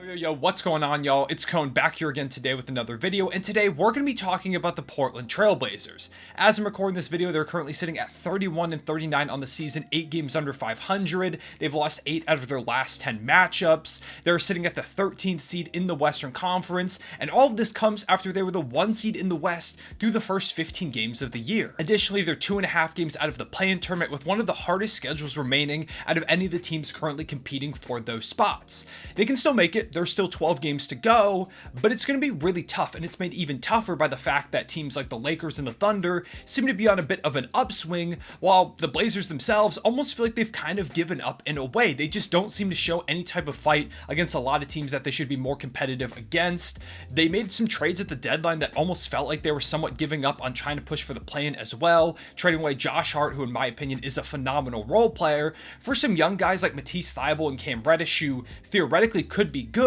Yo, what's going on, y'all? It's Cone back here again today with another video, and today we're going to be talking about the Portland Trailblazers. As I'm recording this video, they're currently sitting at 31-39 on the season, 8 games under 500. They've lost 8 out of their last 10 matchups. They're sitting at the 13th seed in the Western Conference, and all of this comes after they were the 1 seed in the West through the first 15 games of the year. Additionally, they're 2.5 games out of the play-in tournament with one of the hardest schedules remaining out of any of the teams currently competing for those spots. They can still make it. There's still 12 games to go, but it's going to be really tough, and it's made even tougher by the fact that teams like the Lakers and the Thunder seem to be on a bit of an upswing, while the Blazers themselves almost feel like they've kind of given up in a way. They just don't seem to show any type of fight against a lot of teams that they should be more competitive against. They made some trades at the deadline that almost felt like they were somewhat giving up on trying to push for the play-in as well, trading away Josh Hart, who in my opinion is a phenomenal role player, for some young guys like Matisse Thybulle and Cam Reddish, who theoretically could be good,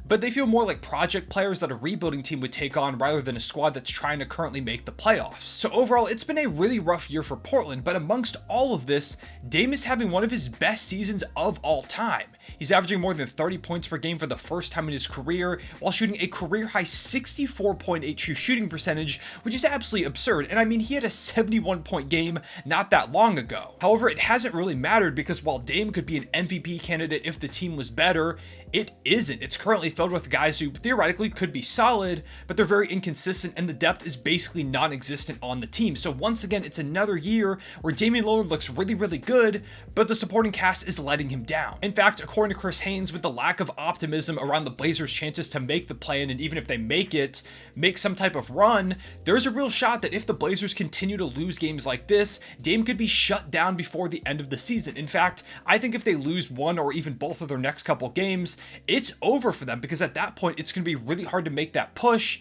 but they feel more like project players that a rebuilding team would take on rather than a squad that's trying to currently make the playoffs. So overall, it's been a really rough year for Portland, but amongst all of this, Dame is having one of his best seasons of all time. He's averaging more than 30 points per game for the first time in his career, while shooting a career-high 64.8 true shooting percentage, which is absolutely absurd. And I mean, he had a 71-point game not that long ago. However, it hasn't really mattered because while Dame could be an MVP candidate if the team was better, it isn't. It's currently filled with guys who theoretically could be solid, but they're very inconsistent, and the depth is basically non-existent on the team. So once again, it's another year where Damian Lillard looks really good, but the supporting cast is letting him down. In fact, according to Chris Haynes, with the lack of optimism around the Blazers' chances to make the play-in, and even if they make it, make some type of run, there's a real shot that if the Blazers continue to lose games like this, Dame could be shut down before the end of the season. In fact, I think if they lose one or even both of their next couple games, it's over for them, because at that point, it's going to be really hard to make that push.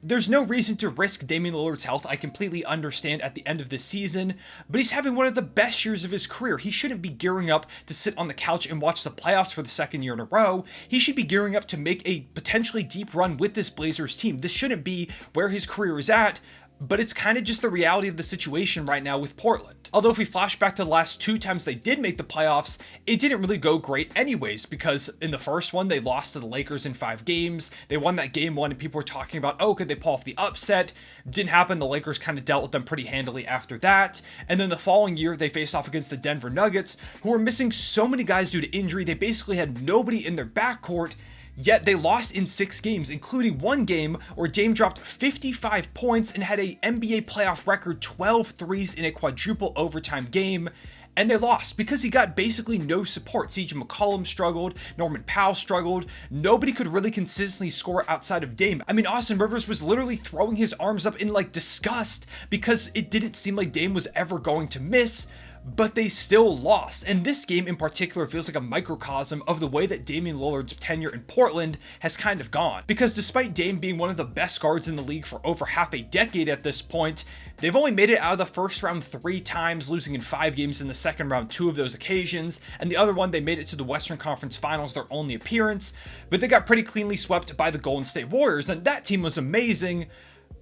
There's no reason to risk Damian Lillard's health. I completely understand at the end of this season, but he's having one of the best years of his career. He shouldn't be gearing up to sit on the couch and watch the playoffs for the second year in a row. He should be gearing up to make a potentially deep run with this Blazers team. This shouldn't be where his career is at, but it's kind of just the reality of the situation right now with Portland. Although if we flash back to the last 2 times they did make the playoffs, it didn't really go great anyways, because in the first one, they lost to the Lakers in 5 games. They won that game 1, and people were talking about, oh, could they pull off the upset? Didn't happen. The Lakers kind of dealt with them pretty handily after that. And then the following year, they faced off against the Denver Nuggets, who were missing so many guys due to injury. They basically had nobody in their backcourt. Yet they lost in 6 games, including 1 game where Dame dropped 55 points and had a NBA playoff record 12 threes in a quadruple overtime game. And they lost because he got basically no support. CJ McCollum struggled, Norman Powell struggled. Nobody could really consistently score outside of Dame. I mean, Austin Rivers was literally throwing his arms up in like disgust because it didn't seem like Dame was ever going to miss. But they still lost, and this game in particular feels like a microcosm of the way that Damian Lillard's tenure in Portland has kind of gone. Because despite Dame being one of the best guards in the league for over half a decade at this point, they've only made it out of the first round 3 times, losing in 5 games in the second round 2 of those occasions, and the other one they made it to the Western Conference Finals, their only appearance, but they got pretty cleanly swept by the Golden State Warriors, and that team was amazing.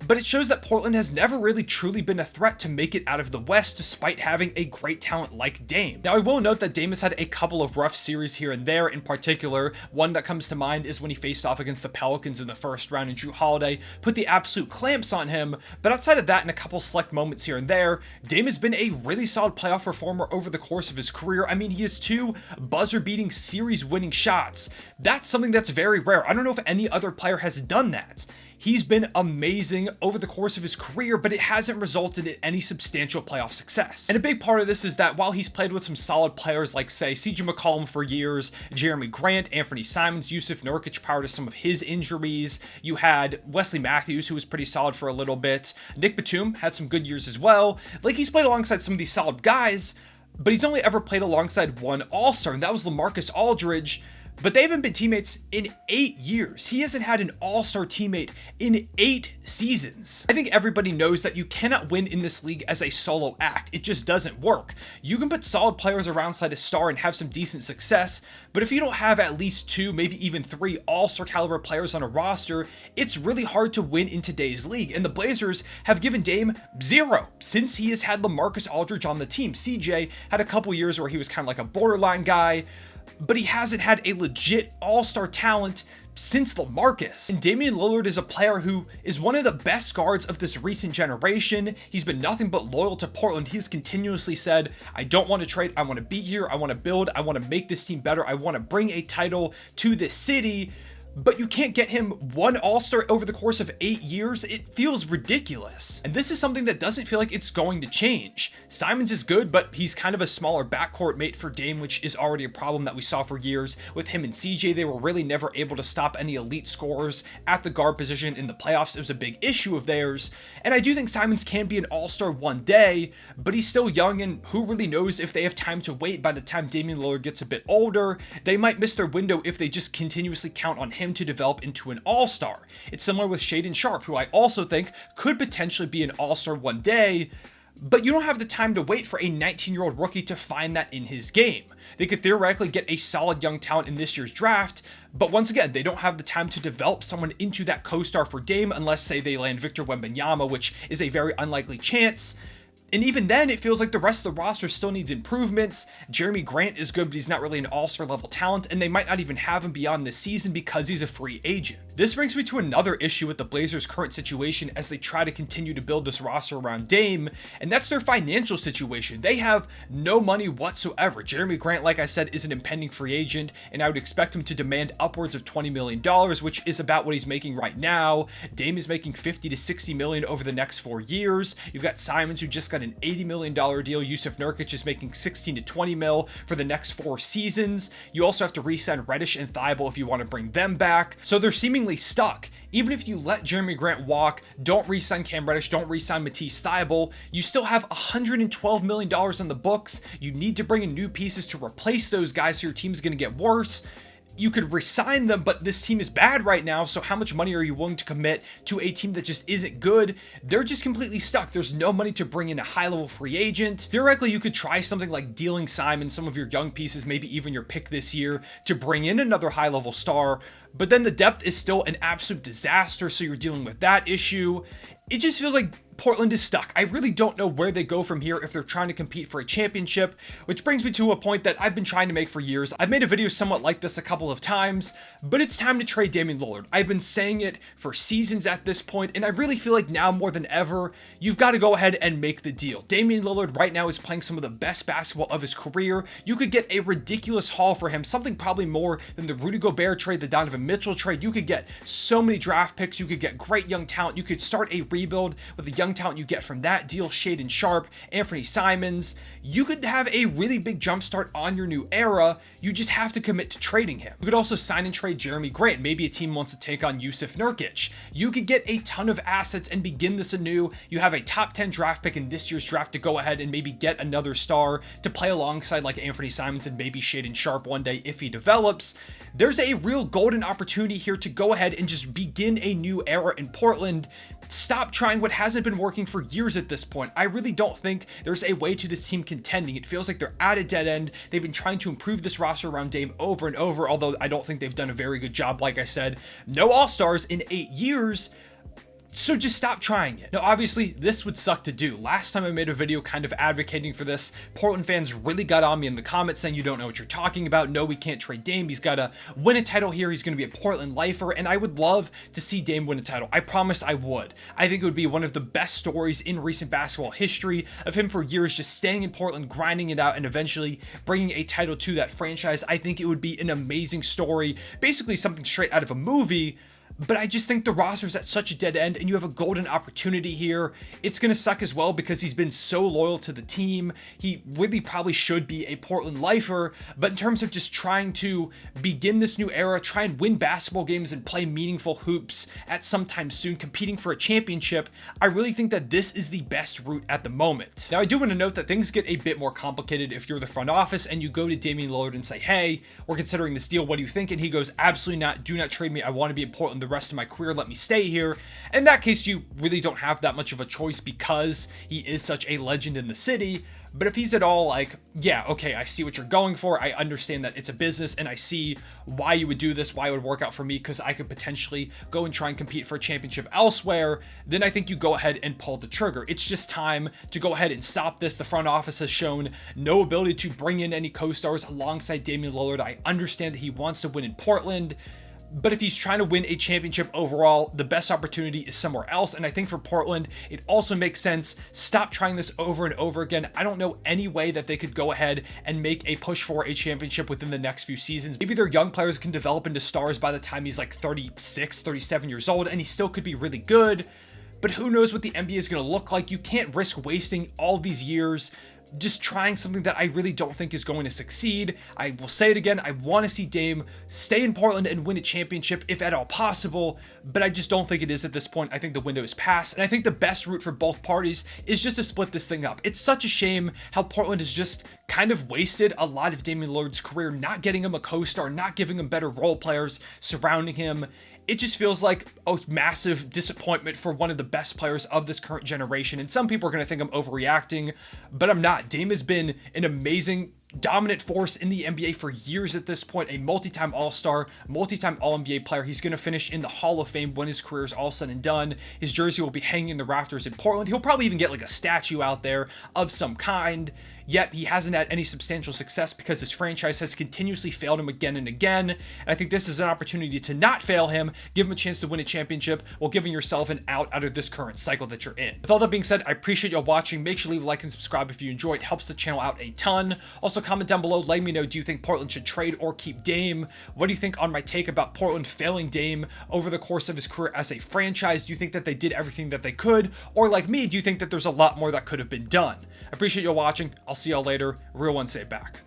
But it shows that Portland has never really truly been a threat to make it out of the West despite having a great talent like Dame. Now, I will note that Dame has had a couple of rough series here and there. In particular, one that comes to mind is when he faced off against the Pelicans in the first round and Jrue Holiday put the absolute clamps on him. But outside of that, in a couple select moments here and there, Dame has been a really solid playoff performer over the course of his career. I mean, he has 2 buzzer-beating series-winning shots. That's something that's very rare. I don't know if any other player has done that. He's been amazing over the course of his career, but it hasn't resulted in any substantial playoff success. And a big part of this is that while he's played with some solid players like, say, CJ McCollum for years, Jeremy Grant, Anthony Simons, Yusuf Nurkic prior to some of his injuries, you had Wesley Matthews, who was pretty solid for a little bit. Nick Batum had some good years as well. Like, he's played alongside some of these solid guys, but he's only ever played alongside one All-Star, and that was LaMarcus Aldridge. But they haven't been teammates in 8 years. He hasn't had an all-star teammate in 8 seasons. I think everybody knows that you cannot win in this league as a solo act. It just doesn't work. You can put solid players alongside a star and have some decent success, but if you don't have at least 2, maybe even 3 all-star caliber players on a roster, it's really hard to win in today's league. And the Blazers have given Dame 0 since he has had LaMarcus Aldridge on the team. CJ had a couple years where he was kind of like a borderline guy, but he hasn't had a legit all-star talent since LaMarcus. And Damian Lillard is a player who is one of the best guards of this recent generation. He's been nothing but loyal to Portland. He's continuously said, I don't want to trade, I want to be here, I want to build, I want to make this team better, I want to bring a title to this city. But you can't get him one all-star over the course of 8 years. It feels ridiculous. And this is something that doesn't feel like it's going to change. Simons is good, but he's kind of a smaller backcourt mate for Dame, which is already a problem that we saw for years. With him and CJ, they were really never able to stop any elite scorers at the guard position in the playoffs. It was a big issue of theirs. And I do think Simons can be an all-star one day, but he's still young, and who really knows if they have time to wait. By the time Damian Lillard gets a bit older, they might miss their window if they just continuously count on him to develop into an all-star. It's similar with Shaedon Sharpe, who I also think could potentially be an all-star one day, but you don't have the time to wait for a 19-year-old rookie to find that in his game. They could theoretically get a solid young talent in this year's draft, but once again, they don't have the time to develop someone into that co-star for Dame unless, say, they land Victor Wembanyama, which is a very unlikely chance. And even then, it feels like the rest of the roster still needs improvements. Jeremy Grant is good, but he's not really an all-star level talent, and they might not even have him beyond this season because he's a free agent. This brings me to another issue with the Blazers' current situation as they try to continue to build this roster around Dame, and that's their financial situation. They have no money whatsoever. Jeremy Grant, like I said, is an impending free agent, and I would expect him to demand upwards of $20 million, which is about what he's making right now. Dame is making $50 to $60 million over the next 4 years. You've got Simons, who just got an $80 million deal. Yusuf Nurkic is making 16 to 20 mil for the next 4 seasons. You also have to re-sign Reddish and Thibault if you want to bring them back. So they're seemingly stuck. Even if you let Jeremy Grant walk, don't re-sign Cam Reddish, don't re-sign Matisse Thybulle, you still have $112 million on the books. You need to bring in new pieces to replace those guys, so your team's going to get worse. You could resign them, but this team is bad right now, so how much money are you willing to commit to a team that just isn't good? They're just completely stuck. There's no money to bring in a high-level free agent. Theoretically, you could try something like dealing Simon, some of your young pieces, maybe even your pick this year, to bring in another high-level star, but then the depth is still an absolute disaster, so you're dealing with that issue. It just feels like Portland is stuck. I really don't know where they go from here if they're trying to compete for a championship, which brings me to a point that I've been trying to make for years. I've made a video somewhat like this a couple of times, but it's time to trade Damian Lillard. I've been saying it for seasons at this point, and I really feel like now more than ever, you've got to go ahead and make the deal. Damian Lillard right now is playing some of the best basketball of his career. You could get a ridiculous haul for him, something probably more than the Rudy Gobert trade, the Donovan Mitchell trade. You could get so many draft picks. You could get great young talent. You could start a rebuild with the young talent you get from that deal. Shaedon Sharpe, Anthony Simons. You could have a really big jumpstart on your new era. You just have to commit to trading him. You could also sign and trade Jeremy Grant. Maybe a team wants to take on Yusuf Nurkic. You could get a ton of assets and begin this anew. You have a top 10 draft pick in this year's draft to go ahead and maybe get another star to play alongside, like Anthony Simons and maybe Shaedon Sharpe one day if he develops. There's a real golden opportunity here to go ahead and just begin a new era in Portland. Stop trying what hasn't been working for years at this point. I really don't think there's a way to this team contending. It feels like they're at a dead end. They've been trying to improve this roster around Dame over and over, although I don't think they've done a very good job. Like I said, no all-stars in 8 years. So just stop trying it. Now, obviously, this would suck to do. Last time I made a video kind of advocating for this, Portland fans really got on me in the comments saying, you don't know what you're talking about. No, we can't trade Dame. He's got to win a title here. He's going to be a Portland lifer, and I would love to see Dame win a title. I promise I would. I think it would be one of the best stories in recent basketball history of him for years just staying in Portland, grinding it out, and eventually bringing a title to that franchise. I think it would be an amazing story, basically something straight out of a movie. But I just think the roster's at such a dead end, and you have a golden opportunity here. It's going to suck as well because he's been so loyal to the team. He really probably should be a Portland lifer, but in terms of just trying to begin this new era, try and win basketball games and play meaningful hoops at some time soon, competing for a championship, I really think that this is the best route at the moment. Now, I do want to note that things get a bit more complicated if you're the front office and you go to Damian Lillard and say, hey, we're considering this deal. What do you think? And he goes, absolutely not. Do not trade me. I want to be in Portland the rest of my career. Let me stay here. In that case, you really don't have that much of a choice because he is such a legend in the city. But if he's at all like, yeah, okay, I see what you're going for, I understand that it's a business, and I see why you would do this, why it would work out for me, because I could potentially go and try and compete for a championship elsewhere, then I think you go ahead and pull the trigger. It's just time to go ahead and stop this. The front office has shown no ability to bring in any co-stars alongside Damian Lillard. I understand that he wants to win in Portland, but if he's trying to win a championship overall, the best opportunity is somewhere else. And I think for Portland, it also makes sense. Stop trying this over and over again. I don't know any way that they could go ahead and make a push for a championship within the next few seasons. Maybe their young players can develop into stars by the time he's like 36, 37 years old, and he still could be really good. But who knows what the NBA is going to look like? You can't risk wasting all these years just trying something that I really don't think is going to succeed. I will say it again, I want to see Dame stay in Portland and win a championship if at all possible, but I just don't think it is at this point. I think the window is past, and I think the best route for both parties is just to split this thing up. It's such a shame how Portland has just kind of wasted a lot of Damian Lillard's career, not getting him a co-star, not giving him better role players surrounding him. It just feels like a massive disappointment for one of the best players of this current generation. And some people are going to think I'm overreacting, but I'm not. Dame has been an amazing, dominant force in the NBA for years at this point, a multi-time All-Star, multi-time All-NBA player. He's going to finish in the Hall of Fame when his career is all said and done. His jersey will be hanging in the rafters in Portland. He'll probably even get like a statue out there of some kind. Yet he hasn't had any substantial success because his franchise has continuously failed him again and again. And I think this is an opportunity to not fail him, give him a chance to win a championship while giving yourself an out of this current cycle that you're in. With all that being said, I appreciate y'all watching. Make sure to leave a like and subscribe if you enjoy. It helps the channel out a ton. Also, comment down below, letting me know, do you think Portland should trade or keep Dame? What do you think on my take about Portland failing Dame over the course of his career as a franchise? Do you think that they did everything that they could? Or like me, do you think that there's a lot more that could have been done? I appreciate y'all watching. I'll see y'all later. Real one, say it back.